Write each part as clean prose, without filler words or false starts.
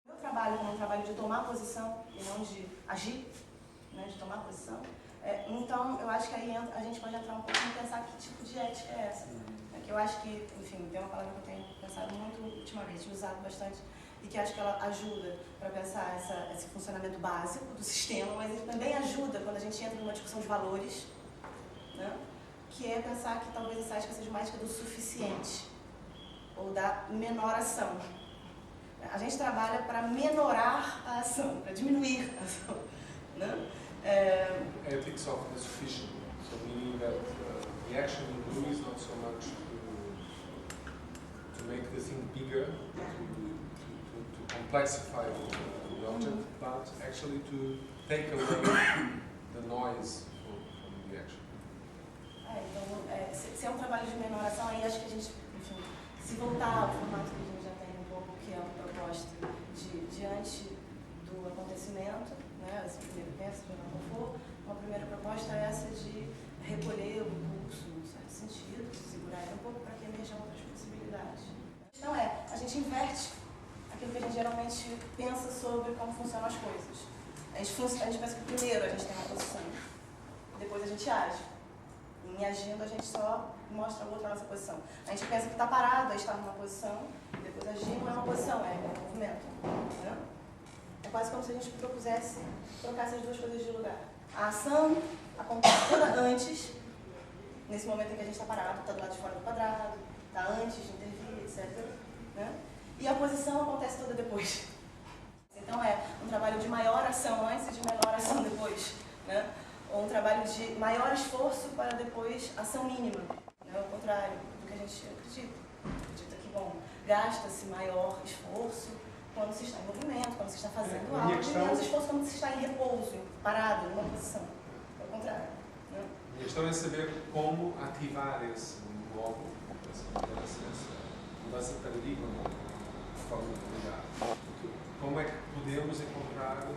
Eu trabalho como um trabalho de tomar posição e não de agir, né, de tomar posição. Então, eu acho que aí a gente pode entrar um pouco em pensar que tipo de ética é essa. Que eu acho que, enfim, tem uma palavra que eu tenho pensado muito ultimamente, usado bastante, e que acho que ela ajuda para pensar esse funcionamento básico do sistema, mas ele também ajuda quando a gente entra numa discussão de valores, né? Que é pensar que talvez essa ética seja mais do suficiente, ou da menoração. A gente trabalha para menorar a ação, para diminuir a ação, né? Ethics of the sufficient, so meaning that the action you do is not so much to make the thing bigger, to complexify the object, but actually to take away the noise from the action. Então, se é um trabalho de menoração, aí acho que a gente, enfim, se voltar ao formato que a gente já tem um pouco, que é uma proposta de diante do acontecimento, né, esse primeiro penso, seja lá qual for, uma primeira proposta é essa de recolher o impulso, num certo sentido, segurar ele um pouco para que emerjam outras possibilidades. Então a gente inverte aquilo que a gente geralmente pensa sobre como funcionam as coisas. A gente pensa que primeiro a gente tem uma posição, depois a gente age. Em agindo, a gente só mostra ao outro a nossa posição. A gente pensa que está parado, é estar numa posição, e depois agir não é uma posição, é um movimento. Né? É quase como se a gente propusesse trocar essas duas coisas de lugar. A ação acontece toda antes, nesse momento em que a gente está parado, está do lado de fora do quadrado, está antes de intervir, etc. Né? E a posição acontece toda depois. Então é um trabalho de maior ação antes e de menor ação depois. Né? Ou um trabalho de maior esforço para depois ação mínima. Né? Ao contrário do que a gente acredita. Acredita que, bom, gasta-se maior esforço quando se está em movimento, quando se está fazendo algo, e menos esforço quando se está em repouso, parado, numa posição. Ao contrário. Né? A questão é saber como ativar esse modo, essa mudança de paradigma, de forma de lidar. Como é que podemos encontrar,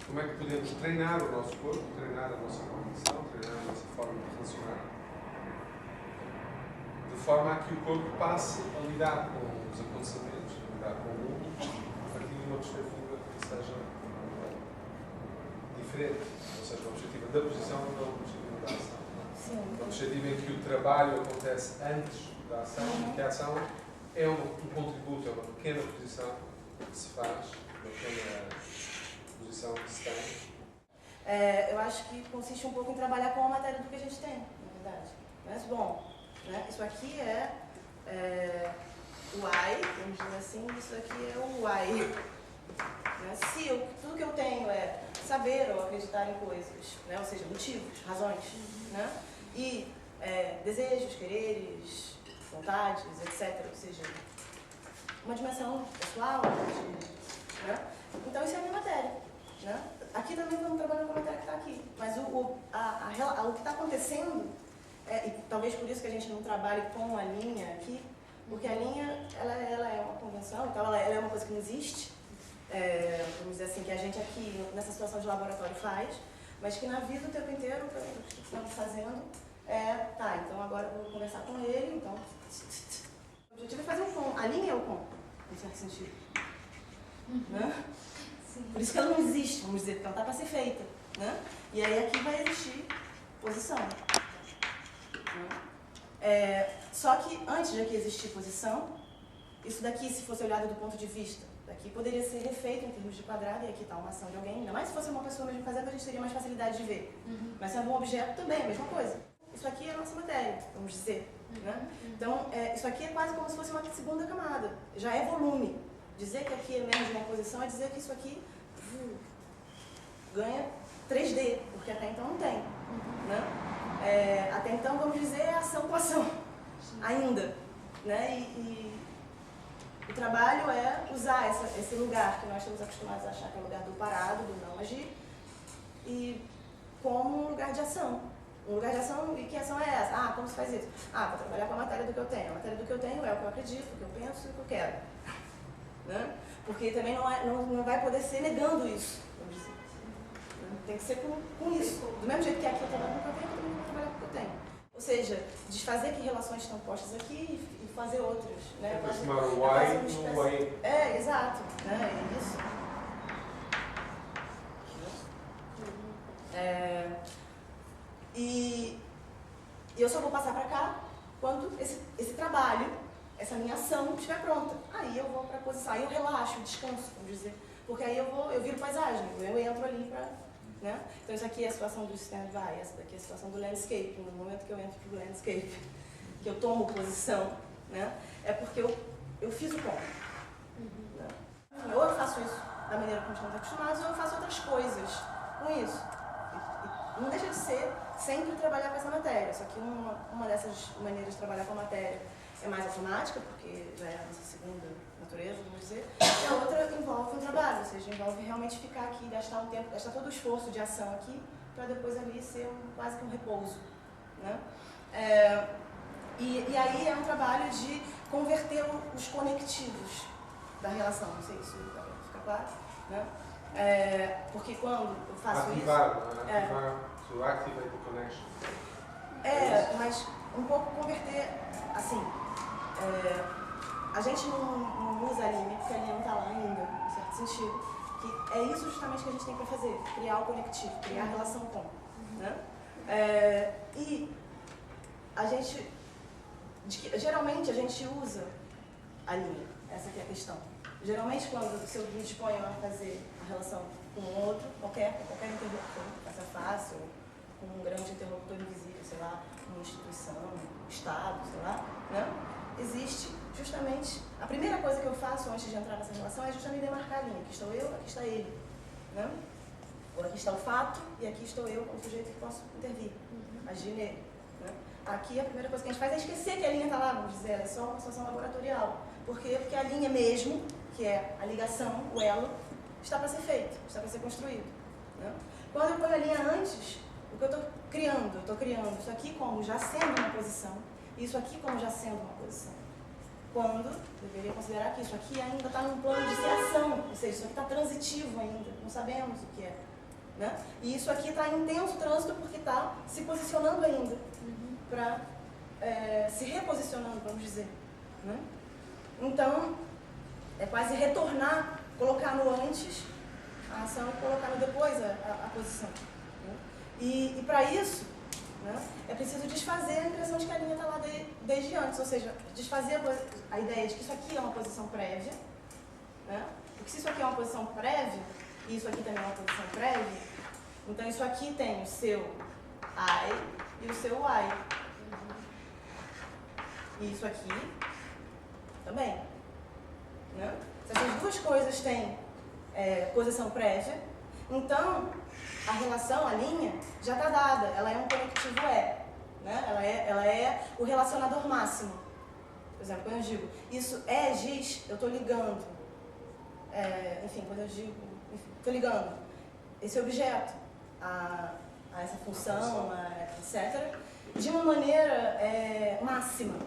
como é que podemos treinar o nosso corpo, treinar a nossa cognição, treinar a nossa forma de relacionar, de forma a que o corpo passe a lidar com os acontecimentos, a lidar com o mundo, a partir de uma perspectiva que seja diferente, ou seja, uma perspectiva da posição e não uma perspectiva da ação. Sim. Uma perspectiva em que o trabalho acontece antes da ação e que a ação é um contributo, é uma pequena posição que se faz, uma pequena posição que se tem. Eu acho que consiste um pouco em trabalhar com a matéria do que a gente tem, na verdade. Mas, bom, né, isso aqui é o I, vamos dizer assim, isso aqui é o why. Né? Se tudo que eu tenho é saber ou acreditar em coisas, né? Ou seja, motivos, razões, né? E desejos, quereres, vontades, etc. Ou seja, uma dimensão pessoal, né? Então isso é a minha matéria. Né? Aqui também estamos trabalhando com a matéria que está aqui, mas o que está acontecendo, e talvez por isso que a gente não trabalhe com a linha aqui, porque a linha ela é uma convenção, então ela é uma coisa que não existe, vamos dizer assim, que a gente aqui, nessa situação de laboratório, faz, mas que na vida o tempo inteiro, o que estamos fazendo então agora eu vou conversar com ele, então o objetivo é fazer o com, a linha é o com, em certo sentido. Né? Por isso que ela não existe, vamos dizer, porque ela está para ser feita. Né? E aí aqui vai existir posição. Só que antes de aqui existir posição, isso daqui, se fosse olhado do ponto de vista, daqui poderia ser refeito em termos de quadrado, e aqui está uma ação de alguém, ainda mais se fosse uma pessoa mesmo fazendo, a gente teria mais facilidade de ver. Mas se é um objeto também, a mesma coisa. Isso aqui é a nossa matéria, vamos dizer. Né? Então, isso aqui é quase como se fosse uma segunda camada, já é volume. Dizer que aqui emerge uma posição é dizer que isso aqui ganha 3D, porque até então não tem. Né? Até então, vamos dizer, é ação com ação, ainda. Né? E o trabalho é usar esse lugar que nós estamos acostumados a achar que é o lugar do parado, do não agir, e como um lugar de ação. Um lugar de ação, e que ação é essa? Como se faz isso? Vou trabalhar com a matéria do que eu tenho. A matéria do que eu tenho é o que eu acredito, o que eu penso e o que eu quero. Né? Porque também não vai poder ser negando isso, vamos dizer. Tem que ser com isso. Do mesmo jeito que aqui eu trabalho com o que eu tenho, eu também vou trabalhar com o que eu tenho. Ou seja, desfazer que relações estão postas aqui e fazer outras. Né? Transformar o why no way. É, exato. Né? É isso. E eu só vou passar para cá quando esse trabalho, essa minha ação estiver pronta. Aí eu vou para a posição, aí eu relaxo, descanso, vamos dizer. Porque aí eu viro paisagem, eu entro ali para... Né? Então isso aqui é a situação do stand-by, essa daqui é a situação do landscape. No momento que eu entro para o landscape, que eu tomo posição, né? É porque eu fiz o ponto. Né? Ou eu faço isso da maneira como estamos acostumados, ou eu faço outras coisas com isso. E não deixa de ser sempre trabalhar com essa matéria, só que uma dessas maneiras de trabalhar com a matéria é mais automática, porque já é a nossa segunda natureza, vamos dizer, e a outra envolve um trabalho, ou seja, envolve realmente ficar aqui, gastar um tempo, gastar todo o esforço de ação aqui, para depois ali ser quase que um repouso. Né? E aí é um trabalho de converter os conectivos da relação, não sei se fica claro, né? Porque quando eu faço ativar, to activate the connection. Mas um pouco converter, assim, a gente não usa a linha, porque a linha não está lá ainda, em certo sentido, que é isso justamente que a gente tem para fazer, criar o conectivo, criar a relação com. Né? E a gente, geralmente a gente usa a linha, essa aqui é a questão. Geralmente quando se eu me disponho a fazer a relação com outro, qualquer interlocutor, face a face, ou com um grande interlocutor invisível, sei lá, uma instituição, um Estado, sei lá, né? Existe justamente, a primeira coisa que eu faço antes de entrar nessa relação é justamente demarcar a linha. Aqui estou eu, aqui está ele. Né? Ou aqui está o fato e aqui estou eu como sujeito que posso intervir, agir nele. Né? Aqui a primeira coisa que a gente faz é esquecer que a linha está lá, vamos dizer, ela é só uma situação laboratorial. Por quê? Porque a linha mesmo, que é a ligação, o elo, está para ser feito, está para ser construído. Né? Quando eu ponho a linha antes, o que eu estou criando? Eu estou criando isso aqui como já sendo uma posição, e isso aqui como já sendo uma posição. Quando eu deveria considerar que isso aqui ainda está num plano de ser ação, ou seja, isso aqui está transitivo ainda, não sabemos o que é. Né? E isso aqui está em intenso trânsito porque está se posicionando ainda, para se reposicionando, vamos dizer. Né? Então, é quase retornar, colocar no antes a ação e colocar no depois a posição. Né? E para isso, né, é preciso desfazer a impressão de que a linha está lá desde antes, ou seja, desfazer a ideia de que isso aqui é uma posição prévia, né? Porque se isso aqui é uma posição prévia, e isso aqui também é uma posição prévia, então isso aqui tem o seu I e o seu Y. E isso aqui também. Né? Se essas duas coisas têm posição prévia, então a relação, a linha, já está dada, ela é um conectivo né? Ela é o relacionador máximo. Por exemplo, quando eu digo isso é giz, eu estou ligando. Enfim, quando eu digo, estou ligando esse objeto a essa função, etc., de uma maneira máxima.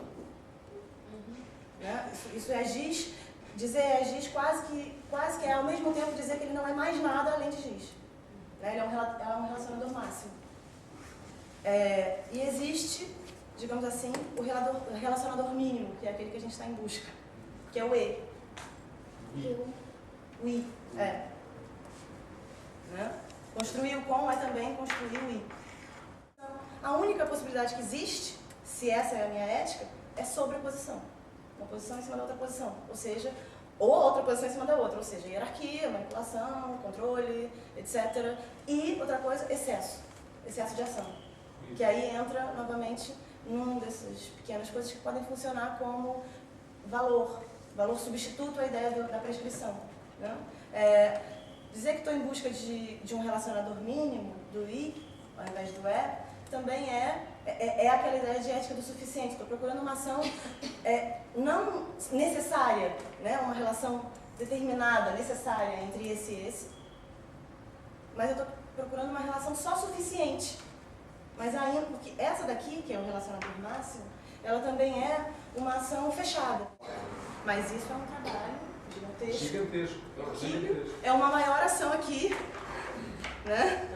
Né? Isso é giz, dizer é giz quase que é ao mesmo tempo dizer que ele não é mais nada além de giz. Ele é um relacionador máximo. E existe, digamos assim, o relacionador mínimo, que é aquele que a gente está em busca, que é o E. O I. Né? Construir o com é também construir o I. A única possibilidade que existe, se essa é a minha ética, é sobreposição. Uma posição em cima da outra posição. Ou seja, ou outra posição em cima da outra. Ou seja, hierarquia, manipulação, controle, etc. E, outra coisa, excesso. Excesso de ação. Que aí entra, novamente, numa dessas pequenas coisas que podem funcionar como valor. Valor substituto à ideia da prescrição. Né? Dizer que estou em busca de um relacionador mínimo, do I, ao invés do E, também é aquela ideia de ética do suficiente. Estou procurando uma ação não necessária, né? Uma relação determinada, necessária entre esse e esse, mas eu estou procurando uma relação só suficiente. Mas ainda, porque essa daqui, que é o relacionador máximo, ela também é uma ação fechada. Mas isso é um trabalho gigantesco. É uma maior ação aqui, né?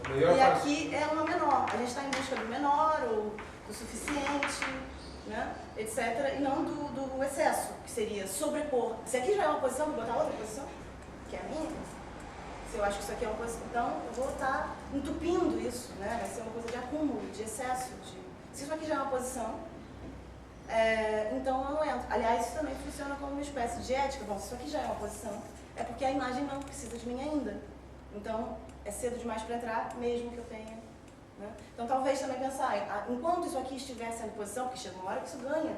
E aqui é uma menor. A gente está em busca do menor, ou do suficiente, né, etc., e não do excesso, que seria sobrepor. Se aqui já é uma posição, vou botar outra posição, que é a minha. Se eu acho que isso aqui é uma posição, então eu vou estar entupindo isso, né, vai ser uma coisa de acúmulo, de excesso. Se isso aqui já é uma posição, então eu não entro. Aliás, isso também funciona como uma espécie de ética. Bom, se isso aqui já é uma posição, é porque a imagem não precisa de mim ainda. Então, é cedo demais para entrar, mesmo que eu tenha. Né? Então, talvez também pensar, enquanto isso aqui estiver sendo posição, porque chega uma hora que isso ganha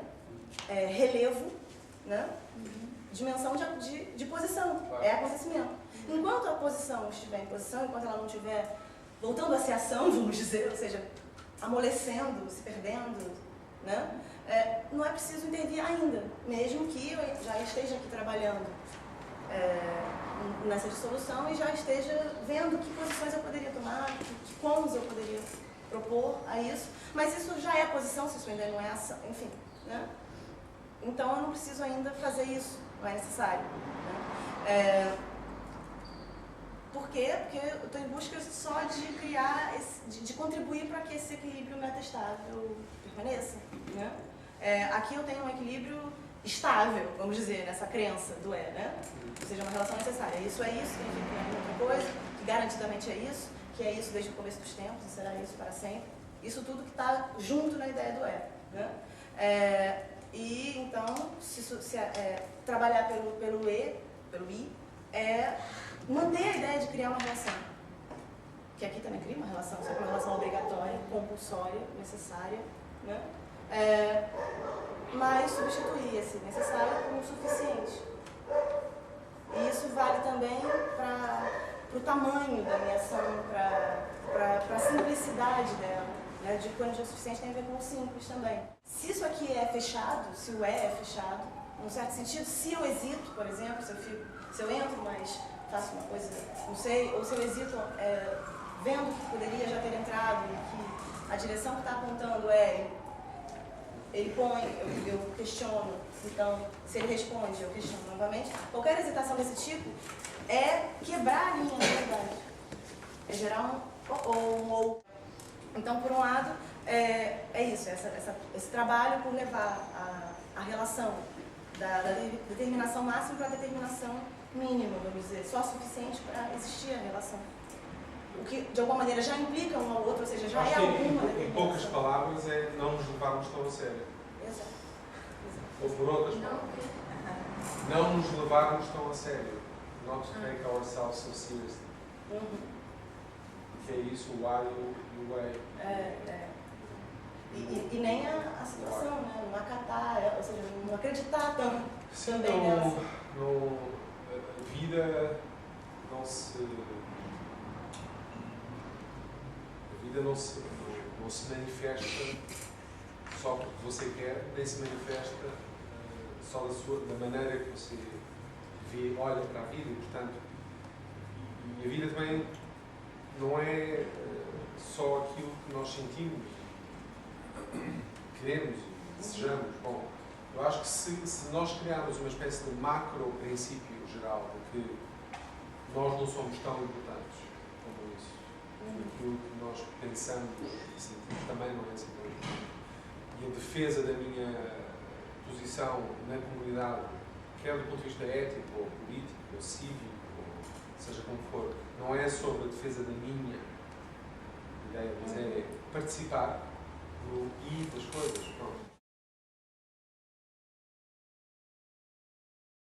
relevo, né? Dimensão de posição, é acontecimento. Enquanto a posição estiver em posição, enquanto ela não estiver voltando a ser ação, vamos dizer, ou seja, amolecendo, se perdendo, né? Não é preciso intervir ainda, mesmo que eu já esteja aqui trabalhando nessa dissolução e já esteja vendo que posições eu poderia tomar, que comos eu poderia propor a isso, mas isso já é posição, se isso ainda não é ação, enfim, né? Então eu não preciso ainda fazer isso, não é necessário. Né? Por quê? Porque eu estou em busca só de criar, de contribuir para que esse equilíbrio metastável permaneça. Né? Aqui eu tenho um equilíbrio estável, vamos dizer, nessa crença do né? Ou seja, uma relação necessária. Isso é isso, significa outra coisa, que garantidamente é isso, que é isso desde o começo dos tempos e será isso para sempre. Isso tudo que está junto na ideia do né? E então, trabalhar pelo I, é manter a ideia de criar uma relação. Que aqui também cria uma relação, só que uma relação obrigatória, compulsória, necessária, né? Mas substituir esse necessário por um suficiente. E isso vale também para o tamanho da minha ação, para a simplicidade dela. Né? De quando o suficiente tem a ver com o simples também. Se isso aqui é fechado, se o é fechado, num certo sentido, se eu hesito, por exemplo, se eu entro, mas faço uma coisa, não sei, ou se eu hesito vendo que poderia já ter entrado e que a direção que está apontando ele põe, eu questiono, então se ele responde, eu questiono novamente. Qualquer hesitação desse tipo é quebrar a linha da verdade, é gerar um ou. Então, por um lado, é isso, esse trabalho por levar a relação da determinação máxima para a determinação mínima, vamos dizer, só suficiente para existir a relação. O que, de alguma maneira, já implica um ao outro, ou seja, já acho é alguma determinação. Em poucas palavras, é não nos levarmos tão a sério. Exato. Ou por outras palavras. Não nos levarmos tão a sério. Not to take ourselves so seriously. Que é isso, o I e o way. E nem a situação, né? Não acatar, ou seja, não acreditar tanto também nessa. A vida não se manifesta só porque você quer, nem se manifesta só da maneira que você olha para a vida, e portanto, e a vida também não é só aquilo que nós sentimos, queremos e desejamos. Bom, eu acho que se nós criarmos uma espécie de macro princípio geral de que nós não somos tão importantes como isso, aquilo que nós pensamos e sentimos também não é assim tão importante, e a defesa da minha posição na comunidade, quer do ponto de vista ético, ou político, ou cívico, ou seja como for, não é sobre a defesa da minha ideia, mas é participar no I das coisas. Pronto.